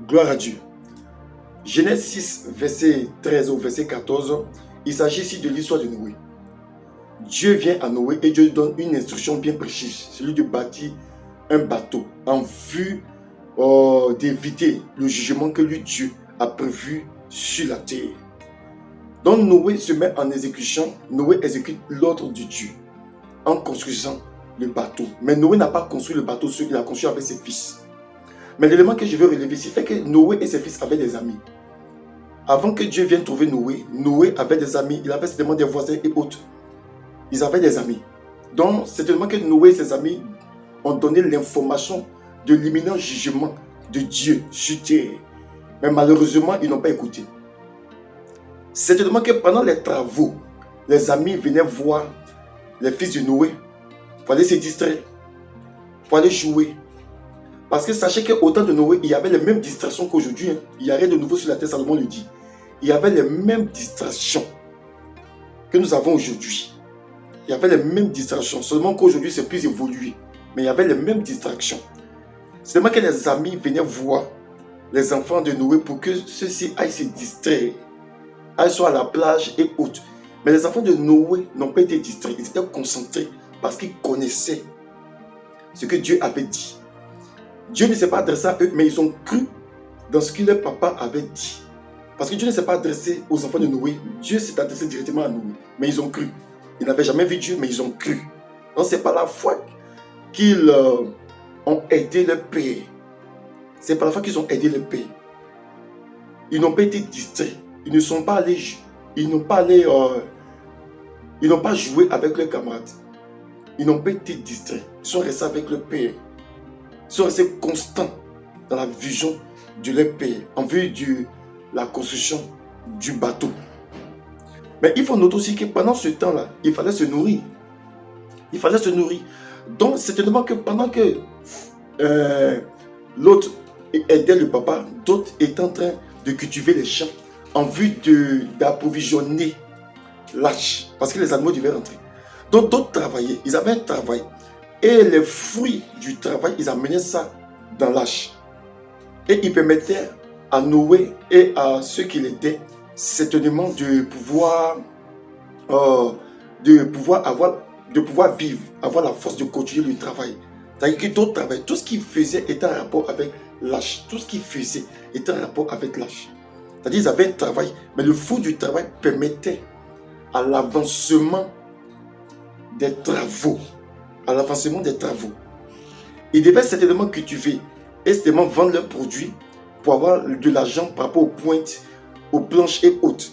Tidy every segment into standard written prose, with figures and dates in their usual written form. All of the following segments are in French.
Gloire à Dieu. Genèse 6, verset 13 au verset 14, il s'agit ici de l'histoire de Noé. Dieu vient à Noé et Dieu lui donne une instruction bien précise, celui de bâtir un bateau en vue d'éviter le jugement que lui Dieu a prévu sur la terre. Donc Noé se met en exécution, Noé exécute l'ordre de Dieu en construisant le bateau. Mais Noé n'a pas construit le bateau seul, il a construit avec ses fils. Mais l'élément que je veux relever ici est que Noé et ses fils avaient des amis. Avant que Dieu vienne trouver Noé, Noé avait des amis, il avait certainement des voisins et autres. Ils avaient des amis. Donc, c'est tellement que Noé et ses amis ont donné l'information de l'imminent jugement de Dieu sur terre. Mais malheureusement, ils n'ont pas écouté. C'est tellement que pendant les travaux, les amis venaient voir les fils de Noé pour aller se distraire, pour aller jouer. Parce que sachez qu'au temps de Noé, il y avait les mêmes distractions qu'aujourd'hui. Il n'y a rien de nouveau sur la terre, Salomon le dit. Il y avait les mêmes distractions que nous avons aujourd'hui. Il y avait les mêmes distractions, seulement qu'aujourd'hui c'est plus évolué. Mais il y avait les mêmes distractions. C'est seulement que les amis venaient voir les enfants de Noé pour que ceux-ci aillent se distraire, aillent soit à la plage et autres. Mais les enfants de Noé n'ont pas été distraits, ils étaient concentrés parce qu'ils connaissaient ce que Dieu avait dit. Dieu ne s'est pas adressé à eux, mais ils ont cru dans ce que leur papa avait dit. Parce que Dieu ne s'est pas adressé aux enfants de Noé, Dieu s'est adressé directement à Noé, mais ils ont cru. Ils n'avaient jamais vu Dieu, mais ils ont cru. Donc c'est par la foi qu'ils ont aidé leur père. C'est par la foi qu'ils ont aidé leur père. Ils n'ont pas été distraits. Ils ne sont pas allés, ils n'ont pas joué avec leurs camarades. Ils n'ont pas été distraits. Ils sont restés avec leur père. Ils sont restés constants dans la vision de leur père en vue de la construction du bateau. Mais il faut noter aussi que pendant ce temps-là, il fallait se nourrir. Il fallait se nourrir. Donc, c'est tellement que pendant que l'autre aidait le papa, d'autres étaient en train de cultiver les champs en vue d'approvisionner l'arche. Parce que les animaux devaient rentrer. Donc, d'autres travaillaient. Ils avaient un travail. Et les fruits du travail, ils amenaient ça dans l'arche. Et ils permettaient à Noé et à ceux qui l'aidaient certainement de pouvoir vivre, avoir la force de continuer le travail. C'est-à-dire que d'autres travail, tout ce qu'ils faisaient était en rapport avec l'arche. Tout ce qu'ils faisaient était en rapport avec l'arche. C'est-à-dire qu'ils avaient un travail, mais le fruit du travail permettait à l'avancement des travaux. À l'avancement des travaux. Ils devaient certainement cultiver et certainement vendre leurs produits pour avoir de l'argent par rapport aux pointes, aux planches et autres.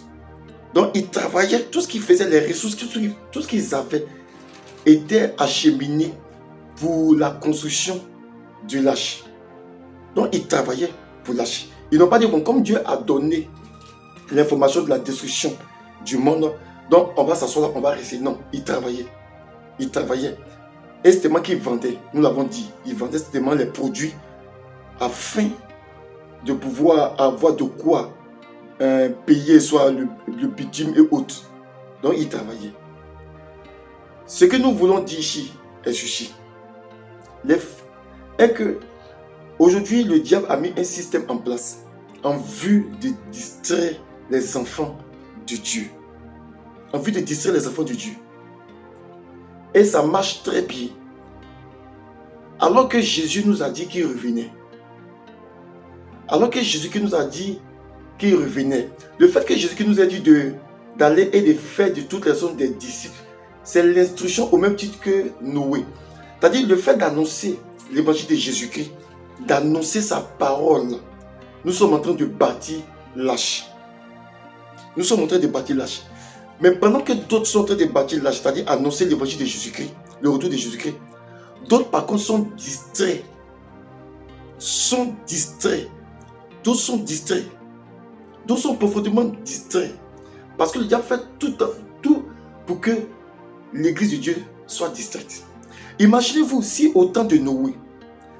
Donc ils travaillaient, tout ce qu'ils faisaient, les ressources, tout ce qu'ils avaient était acheminé pour la construction de l'arche. Donc ils travaillaient pour l'arche. Ils n'ont pas dit, bon, comme Dieu a donné l'information de la destruction du monde, donc on va s'asseoir là, on va rester. Non, ils travaillaient. Ils travaillaient. Et c'était moi qui vendais, nous l'avons dit, ils vendaient certainement les produits afin de pouvoir avoir de quoi payer soit le bitume et autres. Donc ils travaillaient. Ce que nous voulons dire ici est ceci. Est que aujourd'hui le diable a mis un système en place en vue de distraire les enfants de Dieu. En vue de distraire les enfants de Dieu. Et ça marche très bien. Alors que Jésus nous a dit qu'il revenait. Alors que Jésus nous a dit qu'il revenait. Le fait que Jésus nous a dit d'aller et de faire de toutes les zones des disciples, c'est l'instruction au même titre que Noé. C'est-à-dire le fait d'annoncer l'évangile de Jésus-Christ, d'annoncer sa parole. Nous sommes en train de bâtir l'arche. Nous sommes en train de bâtir l'arche. Mais pendant que d'autres sont en train de bâtir l'arche, c'est-à-dire annoncer l'évangile de Jésus-Christ, le retour de Jésus-Christ, d'autres par contre sont distraits. D'autres sont distraits. D'autres sont profondément distraits. Parce que le diable fait tout pour que l'église de Dieu soit distraite. Imaginez-vous si au temps de Noé,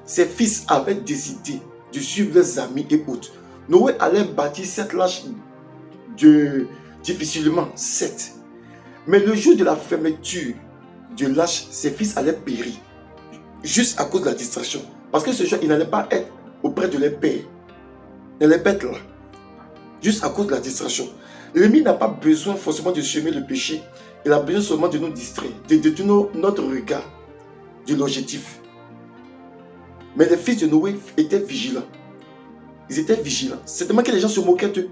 ses fils avaient décidé de suivre leurs amis et autres. Noé allait bâtir cette l'arche difficilement, 7. Mais le jour de la fermeture de l'arche, ses fils allaient périr. Juste à cause de la distraction. Parce que ce jour, ils n'allaient pas être auprès de leur père. Elle est bête là. Juste à cause de la distraction. L'ennemi n'a pas besoin forcément de semer le péché. Il a besoin seulement de nous distraire, de détourner notre regard de l'objectif. Mais les fils de Noé étaient vigilants. Ils étaient vigilants. C'est tellement que les gens se moquaient d'eux.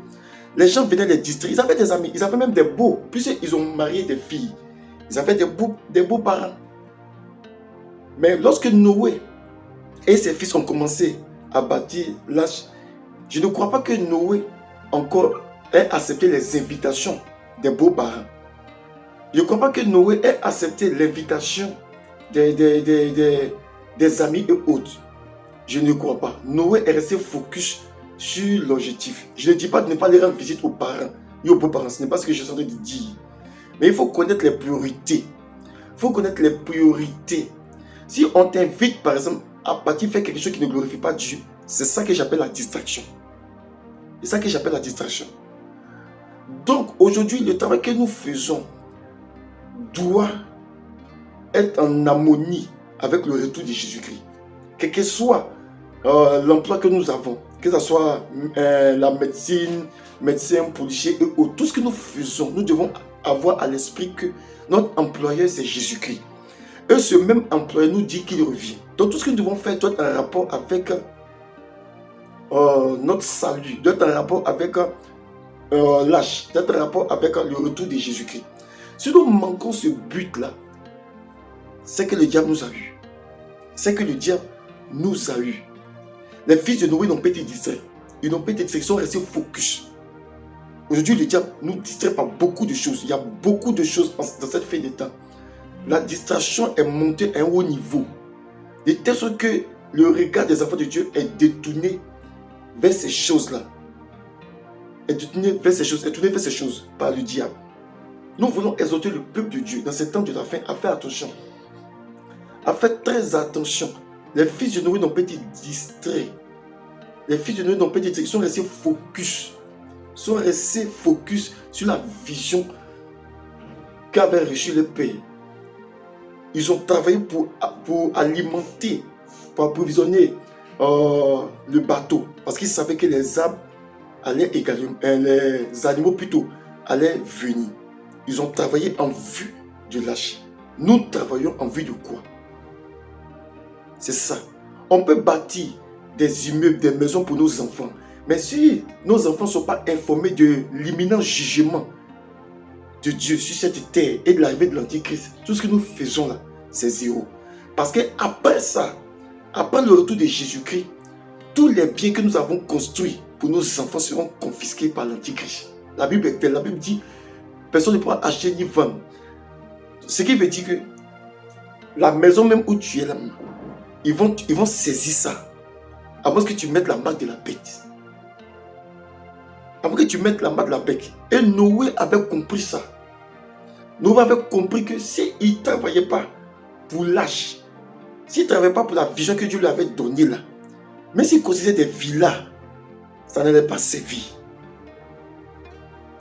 Les gens venaient les distraire. Ils avaient des amis. Ils avaient même des beaux. Puisqu'ils ont marié des filles. Ils avaient des beaux parents. Mais lorsque Noé et ses fils ont commencé à bâtir l'arche, je ne crois pas que Noé encore ait accepté les invitations des beaux parents. Je ne crois pas que Noé ait accepté l'invitation des amis et autres. Je ne crois pas. Noé est resté focus sur l'objectif. Je ne dis pas de ne pas aller rendre visite aux parents et aux beaux-parents. Ce n'est pas ce que je suis en train de dire. Mais il faut connaître les priorités. Il faut connaître les priorités. Si on t'invite, par exemple, à partir faire quelque chose qui ne glorifie pas Dieu, c'est ça que j'appelle la distraction. C'est ça que j'appelle la distraction. Donc, aujourd'hui, le travail que nous faisons doit être en harmonie avec le retour de Jésus-Christ. Quel que soit l'emploi que nous avons, que ce soit la médecine, médecin, policier et autres, tout ce que nous faisons, nous devons avoir à l'esprit que notre employeur, c'est Jésus-Christ. Et ce même employeur nous dit qu'il revient. Donc tout ce que nous devons faire doit être en rapport avec notre salut, doit être en rapport avec l'âge, doit être en rapport avec le retour de Jésus-Christ. Si nous manquons ce but-là, c'est que le diable nous a eu. C'est que le diable nous a eu. Les fils de Noé n'ont pas été distraits. Ils n'ont pas été distraits, ils sont restés focus. Aujourd'hui, le diable nous distrait par beaucoup de choses. Il y a beaucoup de choses dans cette fin de temps. La distraction est montée à un haut niveau. De telle sorte que le regard des enfants de Dieu est détourné vers ces choses-là. Est détourné vers ces choses, est tourné vers ces choses par le diable. Nous voulons exhorter le peuple de Dieu dans ces temps de la fin à faire attention. À faire très attention. Les fils de Noé n'ont pas été distraits. Les fils de Noé n'ont pas été distraits. Ils sont restés focus. Ils sont restés focus sur la vision qu'avait reçu le Père. Ils ont travaillé pour alimenter, pour approvisionner le bateau. Parce qu'ils savaient que les arbres allaient également, les animaux plutôt, allaient venir. Ils ont travaillé en vue de lâcher. Nous travaillons en vue de quoi? C'est ça. On peut bâtir des immeubles, des maisons pour nos enfants. Mais si nos enfants ne sont pas informés de l'imminent jugement de Dieu sur cette terre et de l'arrivée de l'Antichrist, tout ce que nous faisons là, c'est zéro. Parce qu'après ça, après le retour de Jésus-Christ, tous les biens que nous avons construits pour nos enfants seront confisqués par l'Antichrist. La Bible est telle. La Bible dit, personne ne pourra acheter ni vendre. Ce qui veut dire que la maison même où tu es là, ils vont saisir ça. À moins que tu mettes la marque de la bête. À moins que tu mettes la marque de la bête. Et Noé avait compris ça. Noé avait compris que s'il ne travaillait pas pour l'âge, s'il ne travaillait pas pour la vision que Dieu lui avait donnée là, même s'il construisait des villas, ça n'allait pas servir.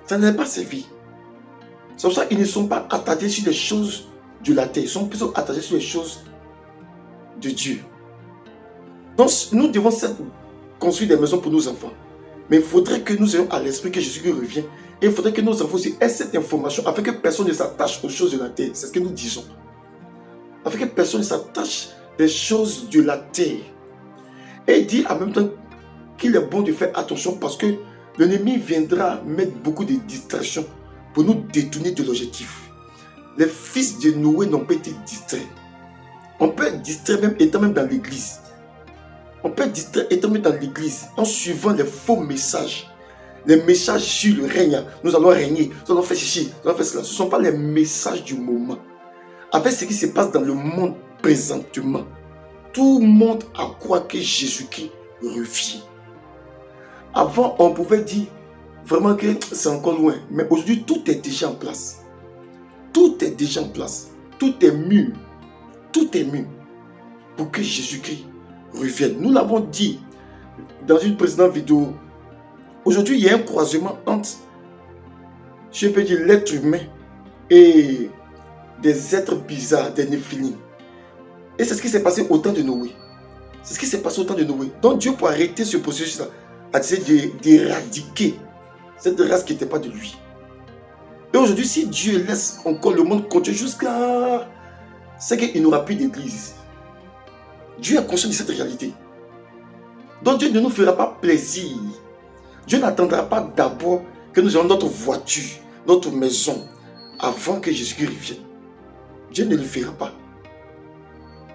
Ça n'allait pas servir. C'est pour ça qu'ils ne sont pas attardés sur les choses de la terre. Ils sont plutôt attardés sur les choses de Dieu. Donc nous devons construire des maisons pour nos enfants. Mais il faudrait que nous ayons à l'esprit que Jésus revient. Et il faudrait que nos enfants aussi aient cette information afin que personne ne s'attache aux choses de la terre. C'est ce que nous disons. Afin que personne ne s'attache des choses de la terre. Et il dit en même temps qu'il est bon de faire attention parce que l'ennemi viendra mettre beaucoup de distractions pour nous détourner de l'objectif. Les fils de Noé n'ont pas été distraits. On peut être distrait même étant même dans l'église. On peut être distrait étant même dans l'église en suivant les faux messages. Les messages sur le règne. Nous allons régner, nous allons faire ceci, nous allons faire cela. Ce ne sont pas les messages du moment. Avec ce qui se passe dans le monde présentement, tout le monde a croire que Jésus-Christ revient. Avant, on pouvait dire vraiment que c'est encore loin. Mais aujourd'hui, tout est déjà en place. Tout est déjà en place. Tout est mûr. Tout est mûr pour que Jésus-Christ revienne. Nous l'avons dit dans une précédente vidéo. Aujourd'hui, il y a un croisement entre, je peux dire, l'être humain et des êtres bizarres, des néphilim. Et c'est ce qui s'est passé au temps de Noé. C'est ce qui s'est passé au temps de Noé. Donc Dieu, pour arrêter ce processus-là, a essayé d'éradiquer cette race qui n'était pas de lui. Et aujourd'hui, si Dieu laisse encore le monde continuer jusqu'à... c'est qu'il n'aura plus d'église. Dieu est conscient de cette réalité. Donc Dieu ne nous fera pas plaisir. Dieu n'attendra pas d'abord que nous ayons notre voiture, notre maison, avant que Jésus revienne. Dieu ne le fera pas.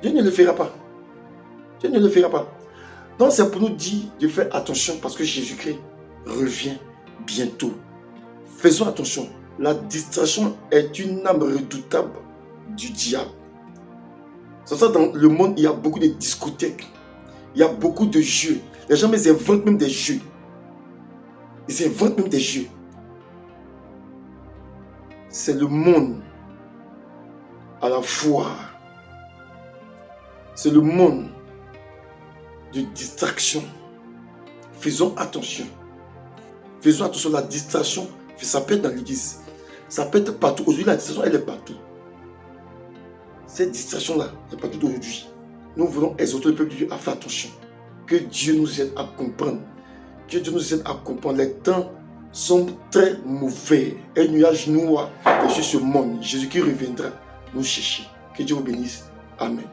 Dieu ne le fera pas. Dieu ne le fera pas. Donc c'est pour nous dire de faire attention parce que Jésus-Christ revient bientôt. Faisons attention. La distraction est une âme redoutable du diable. C'est ça, dans le monde, il y a beaucoup de discothèques. Il y a beaucoup de jeux. Les gens ils inventent même des jeux. Ils inventent même des jeux. C'est le monde à la fois. C'est le monde de distraction. Faisons attention. Faisons attention. La distraction, ça peut être dans l'église. Ça peut être partout. Aujourd'hui, la distraction, elle est partout. Cette distraction-là, elle est partout aujourd'hui. Nous voulons exhorter le peuple de Dieu à faire attention. Que Dieu nous aide à comprendre. Que Dieu nous aide à comprendre. Les temps sont très mauvais. Un nuage noir est sur ce monde. Jésus qui reviendra nous chercher. Que Dieu vous bénisse. Amen.